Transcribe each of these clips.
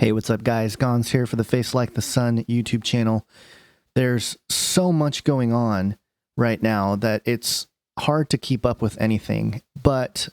Hey, what's up, guys? Gons here for the Face Like the Sun YouTube channel. There's so much going on right now that it's hard to keep up with anything. But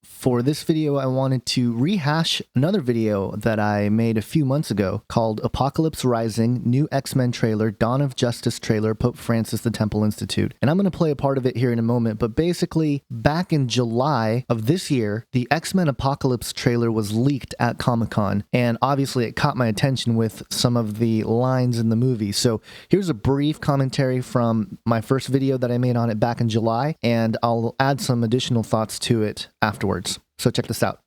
for this video, I wanted to rehash another video that I made a few months ago called Apocalypse Rising, New X-Men Trailer, Dawn of Justice Trailer, Pope Francis the Temple Institute. And I'm going to play a part of it here in a moment, but basically, back in July of this year, the X-Men Apocalypse trailer was leaked at Comicon, and obviously it caught my attention with some of the lines in the movie. So here's a brief commentary from my first video that I made on it back in July, and I'll add some additional thoughts to it afterwards. So check this out.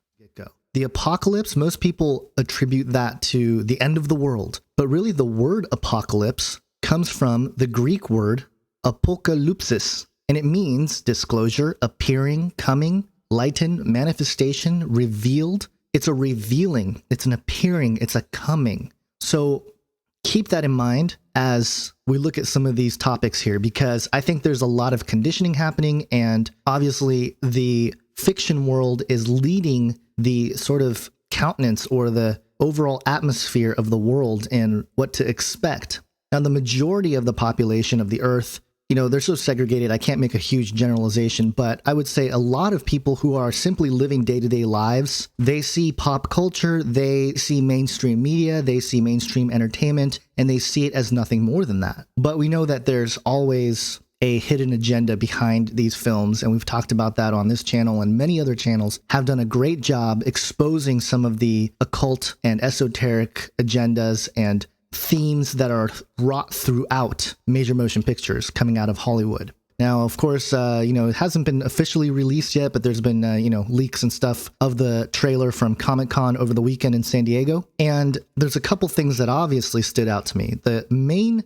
The apocalypse, most people attribute that to the end of the world, but really the word apocalypse comes from the Greek word apokalypsis, and it means disclosure, appearing, coming, lighten, manifestation, revealed. It's a revealing, it's an appearing, it's a coming. So keep that in mind as we look at some of these topics here, because I think there's a lot of conditioning happening, and obviously the fiction world is leading the sort of countenance or the overall atmosphere of the world and what to expect. Now, the majority of the population of the Earth, you know, they're so segregated, I can't make a huge generalization, but I would say a lot of people who are simply living day-to-day lives, they see pop culture, they see mainstream media, they see mainstream entertainment, and they see it as nothing more than that. But we know that there's always a hidden agenda behind these films, and we've talked about that on this channel, and many other channels have done a great job exposing some of the occult and esoteric agendas and themes that are wrought throughout major motion pictures coming out of Hollywood. Now, of course, you know, it hasn't been officially released yet, but there's been, you know, leaks and stuff of the trailer from Comicon over the weekend in San Diego, and there's a couple things that obviously stood out to me. The main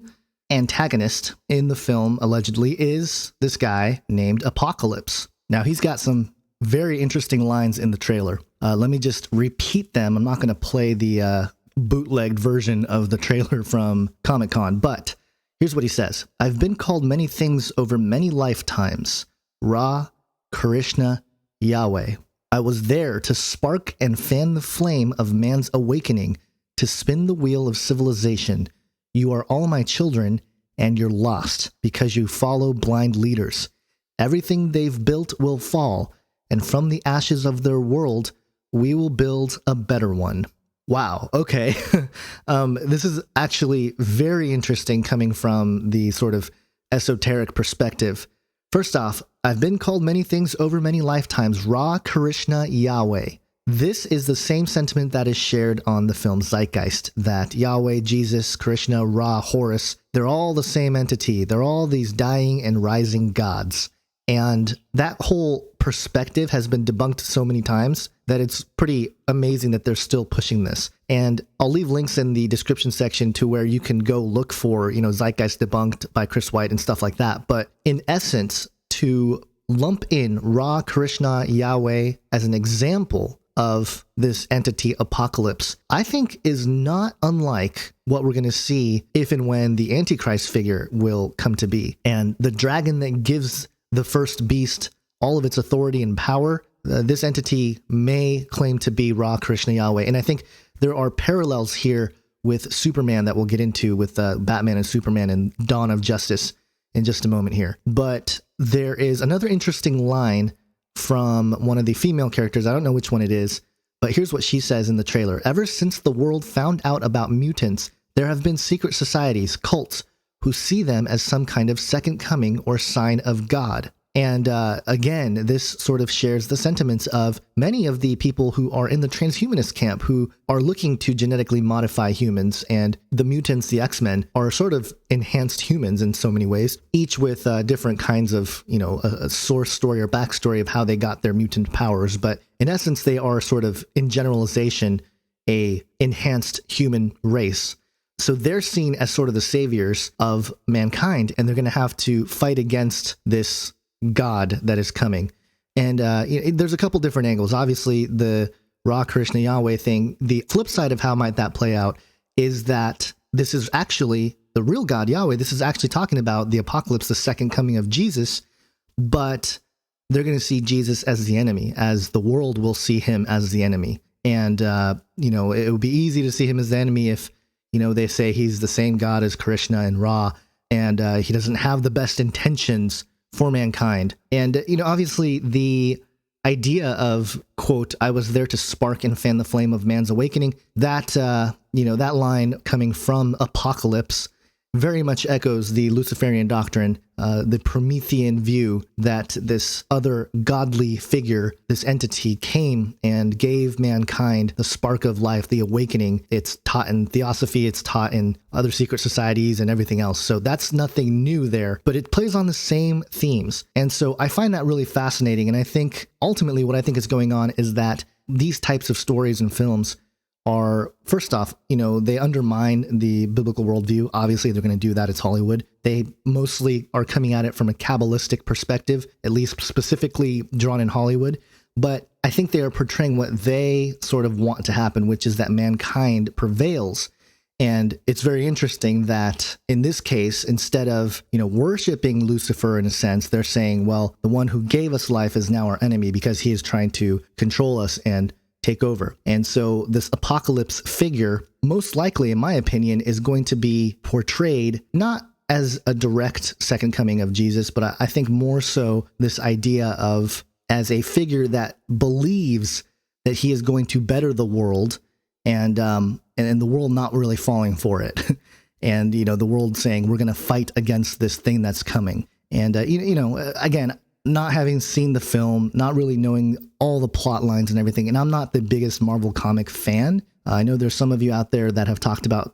antagonist in the film allegedly is this guy named Apocalypse. Now, he's got some very interesting lines in the trailer. Let me just repeat them. I'm not going to play the bootlegged version of the trailer from Comic-Con, but here's what he says. I've been called many things over many lifetimes. Ra, Krishna, Yahweh. I was there to spark and fan the flame of man's awakening, to spin the wheel of civilization. You are all my children, and you're lost because you follow blind leaders. Everything they've built will fall, and from the ashes of their world, we will build a better one. Wow, okay. This is actually very interesting coming from the sort of esoteric perspective. First off, I've been called many things over many lifetimes. Ra, Krishna, Yahweh. This is the same sentiment that is shared on the film Zeitgeist, that Yahweh, Jesus, Krishna, Ra, Horus, they're all the same entity. They're all these dying and rising gods. And that whole perspective has been debunked so many times that it's pretty amazing that they're still pushing this. And I'll leave links in the description section to where you can go look for, you know, Zeitgeist debunked by Chris White and stuff like that. But in essence, to lump in Ra, Krishna, Yahweh as an example of this entity Apocalypse, I think is not unlike what we're going to see if and when the Antichrist figure will come to be. And the dragon that gives the first beast all of its authority and power, this entity may claim to be Ra, Krishna, Yahweh. And I think there are parallels here with Superman that we'll get into with Batman and Superman and Dawn of Justice in just a moment here. But there is another interesting line from one of the female characters. I don't know which one it is, but here's what she says in the trailer. Ever since the world found out about mutants, there have been secret societies, cults, who see them as some kind of second coming or sign of God. And again, this sort of shares the sentiments of many of the people who are in the transhumanist camp who are looking to genetically modify humans, and the mutants, the X-Men, are sort of enhanced humans in so many ways, each with different kinds of, you know, a source story or backstory of how they got their mutant powers. But in essence, they are sort of, in generalization, a enhanced human race. So they're seen as sort of the saviors of mankind, and they're going to have to fight against this God that is coming. And there's a couple different angles. Obviously, the Ra, Krishna, Yahweh thing, the flip side of how might that play out is that this is actually the real God, Yahweh. This is actually talking about the apocalypse, the second coming of Jesus, but they're going to see Jesus as the enemy, as the world will see him as the enemy. And, it would be easy to see him as the enemy if, they say he's the same God as Krishna and Ra, and he doesn't have the best intentions for mankind. And, obviously the idea of, quote, I was there to spark and fan the flame of man's awakening, that, that line coming from Apocalypse very much echoes the Luciferian doctrine, the Promethean view that this other godly figure, this entity, came and gave mankind the spark of life, the awakening. It's taught in Theosophy, it's taught in other secret societies and everything else. So that's nothing new there, but it plays on the same themes. And so I find that really fascinating. And I think ultimately what I think is going on is that these types of stories and films are, first off, they undermine the biblical worldview. Obviously, they're going to do that. It's Hollywood. They mostly are coming at it from a Kabbalistic perspective, at least specifically drawn in Hollywood. But I think they are portraying what they sort of want to happen, which is that mankind prevails. And it's very interesting that in this case, instead of, worshiping Lucifer in a sense, they're saying, well, the one who gave us life is now our enemy because he is trying to control us and take over. And so this apocalypse figure, most likely, in my opinion, is going to be portrayed not as a direct second coming of Jesus, but I think more so this idea of as a figure that believes that he is going to better the world, and the world not really falling for it. And, the world saying, we're going to fight against this thing that's coming. And, again, not having seen the film, not really knowing all the plot lines and everything. And I'm not the biggest Marvel comic fan. I know there's some of you out there that have talked about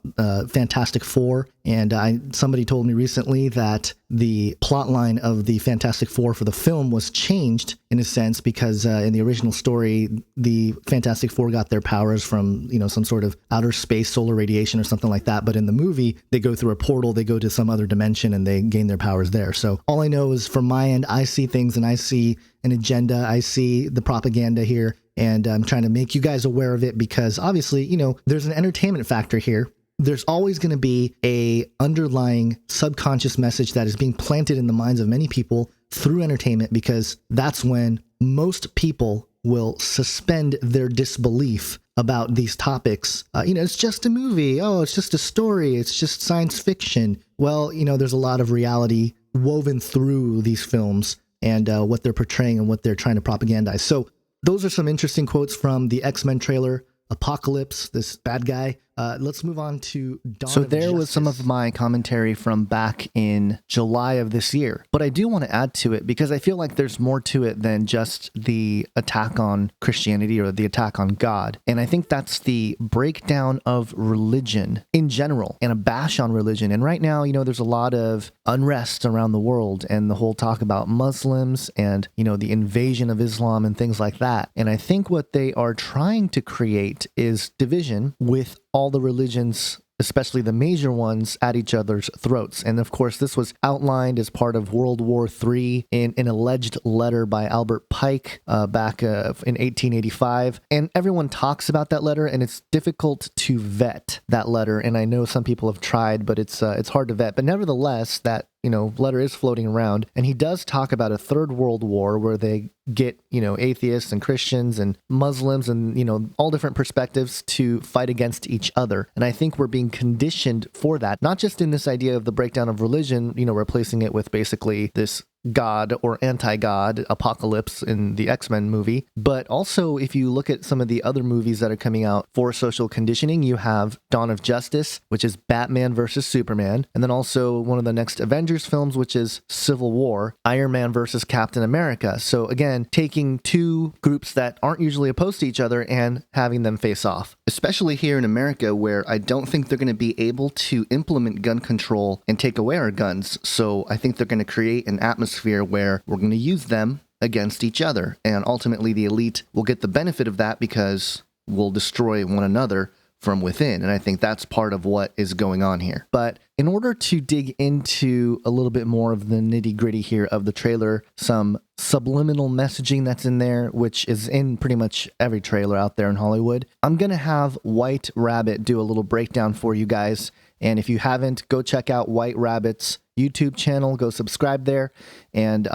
Fantastic Four, and somebody told me recently that the plot line of the Fantastic Four for the film was changed in a sense because in the original story, the Fantastic Four got their powers from, some sort of outer space solar radiation or something like that. But in the movie, they go through a portal, they go to some other dimension, and they gain their powers there. So all I know is from my end, I see things and I see an agenda. I see the propaganda here. And I'm trying to make you guys aware of it because obviously, there's an entertainment factor here. There's always going to be a underlying subconscious message that is being planted in the minds of many people through entertainment, because that's when most people will suspend their disbelief about these topics. It's just a movie. Oh, it's just a story. It's just science fiction. Well, there's a lot of reality woven through these films and what they're portraying and what they're trying to propagandize. So those are some interesting quotes from the X-Men trailer. Apocalypse, this bad guy. Let's move on to Dawn So of there was Justice. some of my commentary from back in July of this year, but I do want to add to it because I feel like there's more to it than just the attack on Christianity or the attack on God. And I think that's the breakdown of religion in general and a bash on religion. And right now, there's a lot of unrest around the world and the whole talk about Muslims and, the invasion of Islam and things like that. And I think what they are trying to create is division with all the religions, especially the major ones, at each other's throats. And of course, this was outlined as part of World War III in an alleged letter by Albert Pike back in 1885. And everyone talks about that letter, and it's difficult to vet that letter. And I know some people have tried, but it's hard to vet. But nevertheless, that letter is floating around, and he does talk about a third world war where they get, atheists and Christians and Muslims and, all different perspectives to fight against each other. And I think we're being conditioned for that, not just in this idea of the breakdown of religion, replacing it with basically this God or anti-God apocalypse in the X-Men movie. But also, if you look at some of the other movies that are coming out for social conditioning, you have Dawn of Justice, which is Batman versus Superman. And then also one of the next Avengers films, which is Civil War, Iron Man versus Captain America. So again, taking two groups that aren't usually opposed to each other and having them face off. Especially here in America, where I don't think they're going to be able to implement gun control and take away our guns. So I think they're going to create an atmosphere where we're going to use them against each other. And ultimately, the elite will get the benefit of that because we'll destroy one another from within. And I think that's part of what is going on here. But in order to dig into a little bit more of the nitty gritty here of the trailer, some subliminal messaging that's in there, which is in pretty much every trailer out there in Hollywood, I'm going to have White Rabbit do a little breakdown for you guys. And if you haven't, go check out White Rabbit's YouTube channel. Go subscribe there and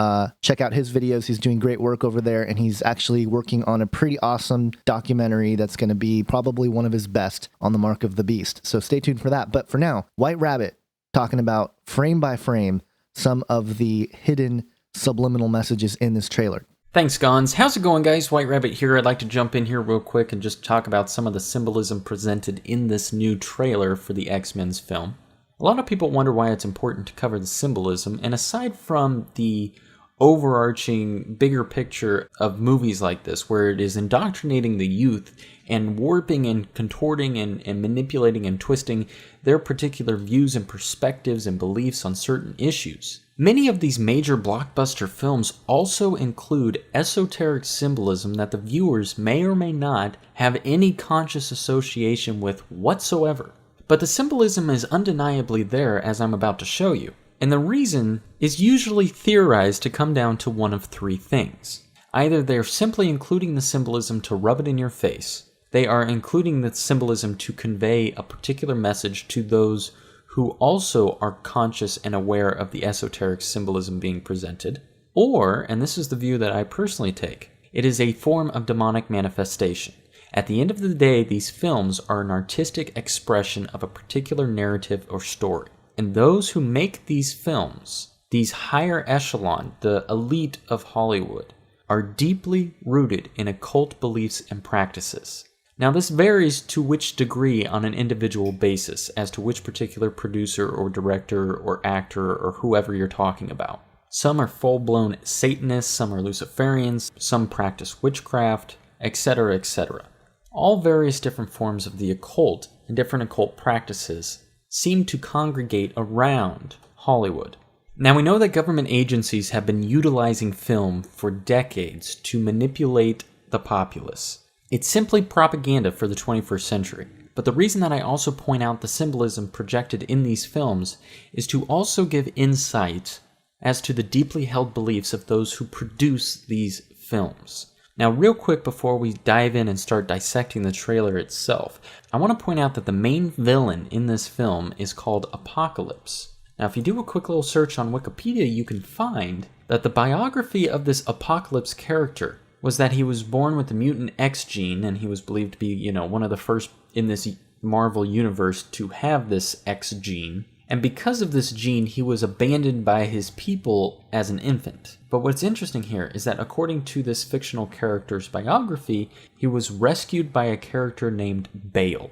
check out his videos. He's doing great work over there, and he's actually working on a pretty awesome documentary that's going to be probably one of his best on the Mark of the Beast. So stay tuned for that. But for now, White Rabbit talking about frame by frame some of the hidden subliminal messages in this trailer. Thanks, Gons. How's it going, guys? White Rabbit here. I'd like to jump in here real quick and just talk about some of the symbolism presented in this new trailer for the X-Men's film. A lot of people wonder why it's important to cover the symbolism, and aside from the overarching bigger picture of movies like this, where it is indoctrinating the youth and warping and contorting and manipulating and twisting their particular views and perspectives and beliefs on certain issues, many of these major blockbuster films also include esoteric symbolism that the viewers may or may not have any conscious association with whatsoever. But the symbolism is undeniably there, as I'm about to show you. And the reason is usually theorized to come down to one of three things. Either they're simply including the symbolism to rub it in your face, they are including the symbolism to convey a particular message to those who also are conscious and aware of the esoteric symbolism being presented, or, and this is the view that I personally take, it is a form of demonic manifestation. At the end of the day, these films are an artistic expression of a particular narrative or story. And those who make these films, these higher echelon, the elite of Hollywood, are deeply rooted in occult beliefs and practices. Now, this varies to which degree on an individual basis as to which particular producer or director or actor or whoever you're talking about. Some are full-blown Satanists, some are Luciferians, some practice witchcraft, etc., etc. All various different forms of the occult and different occult practices seem to congregate around Hollywood. Now, we know that government agencies have been utilizing film for decades to manipulate the populace. It's simply propaganda for the 21st century. But the reason that I also point out the symbolism projected in these films is to also give insight as to the deeply held beliefs of those who produce these films. Now, real quick before we dive in and start dissecting the trailer itself, I want to point out that the main villain in this film is called Apocalypse. Now, if you do a quick little search on Wikipedia, you can find that the biography of this Apocalypse character was that he was born with the mutant X gene, and he was believed to be, one of the first in this Marvel universe to have this X gene. And because of this gene, he was abandoned by his people as an infant. But what's interesting here is that according to this fictional character's biography, he was rescued by a character named Bale.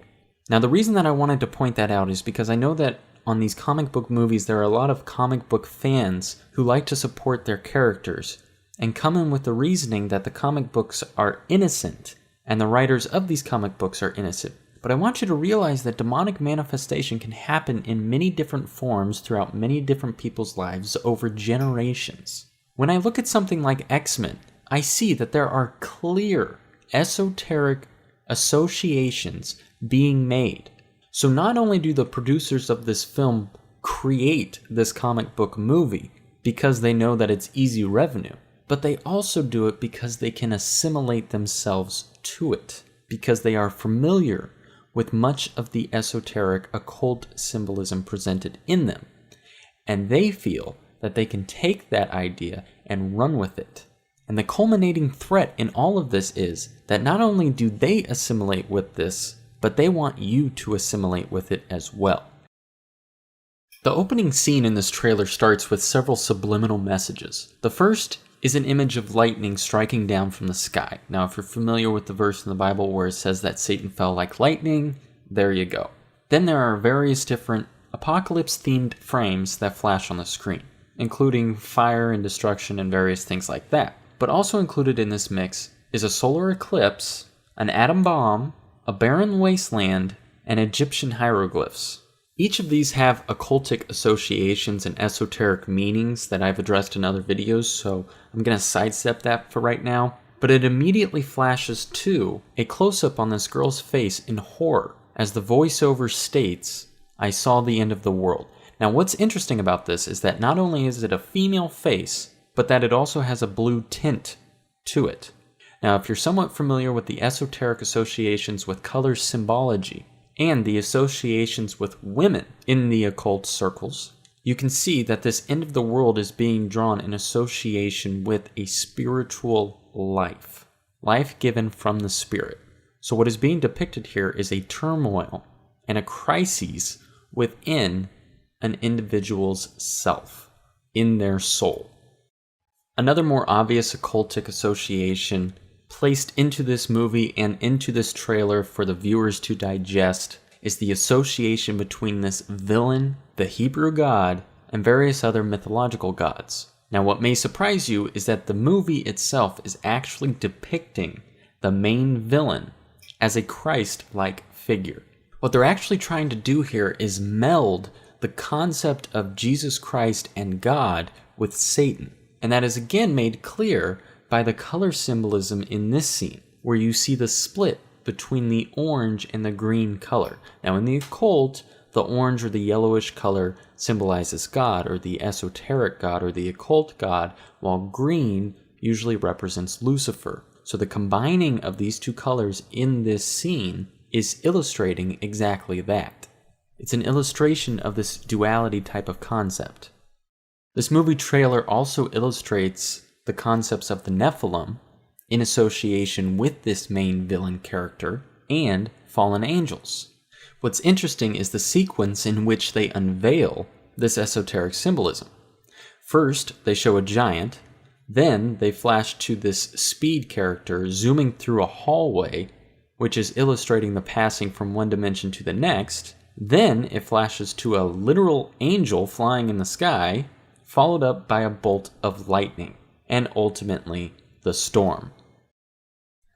Now, the reason that I wanted to point that out is because I know that on these comic book movies, there are a lot of comic book fans who like to support their characters and come in with the reasoning that the comic books are innocent and the writers of these comic books are innocent. But I want you to realize that demonic manifestation can happen in many different forms throughout many different people's lives over generations. When I look at something like X-Men, I see that there are clear esoteric associations being made. So not only do the producers of this film create this comic book movie because they know that it's easy revenue, but they also do it because they can assimilate themselves to it, because they are familiar with much of the esoteric occult symbolism presented in them. And they feel that they can take that idea and run with it. And the culminating threat in all of this is that not only do they assimilate with this, but they want you to assimilate with it as well. The opening scene in this trailer starts with several subliminal messages. The first is an image of lightning striking down from the sky. Now, if you're familiar with the verse in the Bible where it says that Satan fell like lightning, there you go. Then there are various different apocalypse-themed frames that flash on the screen, including fire and destruction and various things like that. But also included in this mix is a solar eclipse, an atom bomb, a barren wasteland, and Egyptian hieroglyphs. Each of these have occultic associations and esoteric meanings that I've addressed in other videos, so I'm going to sidestep that for right now. But it immediately flashes to a close-up on this girl's face in horror as the voiceover states, "I saw the end of the world." Now, what's interesting about this is that not only is it a female face, but that it also has a blue tint to it. Now, if you're somewhat familiar with the esoteric associations with color symbology, and the associations with women in the occult circles, you can see that this end of the world is being drawn in association with a spiritual life. Life given from the spirit. So what is being depicted here is a turmoil and a crisis within an individual's self, in their soul. Another more obvious occultic association placed into this movie and into this trailer for the viewers to digest is the association between this villain, the Hebrew god, and various other mythological gods. Now, what may surprise you is that the movie itself is actually depicting the main villain as a Christ-like figure. What they're actually trying to do here is meld the concept of Jesus Christ and God with Satan. And that is again made clear by the color symbolism in this scene, where you see the split between the orange and the green color. Now in the occult, the orange or the yellowish color symbolizes God, or the esoteric God, or the occult God, while green usually represents Lucifer. So the combining of these two colors in this scene is illustrating exactly that. It's an illustration of this duality type of concept. This movie trailer also illustrates the concepts of the Nephilim in association with this main villain character and fallen angels. What's interesting is the sequence in which they unveil this esoteric symbolism. First, they show a giant, then they flash to this speed character zooming through a hallway, which is illustrating the passing from one dimension to the next. Then it flashes to a literal angel flying in the sky, followed up by a bolt of lightning, and ultimately the storm.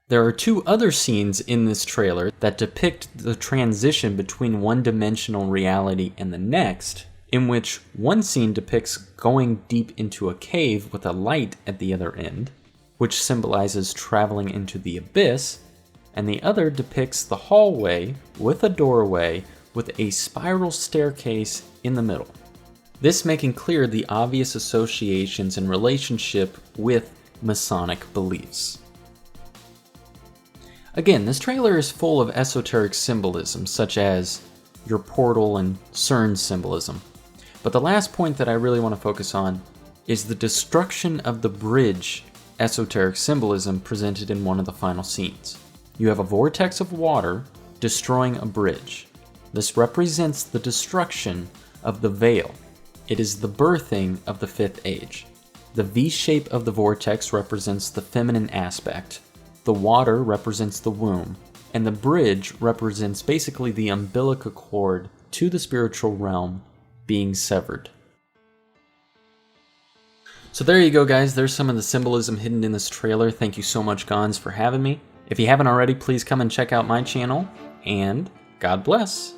There are two other scenes in this trailer that depict the transition between one-dimensional reality and the next, in which one scene depicts going deep into a cave with a light at the other end, which symbolizes traveling into the abyss, and the other depicts the hallway with a doorway with a spiral staircase in the middle. This making clear the obvious associations and relationship with Masonic beliefs. Again, this trailer is full of esoteric symbolism, such as your portal and CERN symbolism. But the last point that I really want to focus on is the destruction of the bridge esoteric symbolism presented in one of the final scenes. You have a vortex of water destroying a bridge. This represents the destruction of the veil. It is the birthing of the fifth age. The V shape of the vortex represents the feminine aspect. The water represents the womb, and the bridge represents basically the umbilical cord to the spiritual realm being severed. So there you go, guys. There's some of the symbolism hidden in this trailer. Thank you so much, Gons, for having me. If you haven't already, please come and check out my channel, and God bless.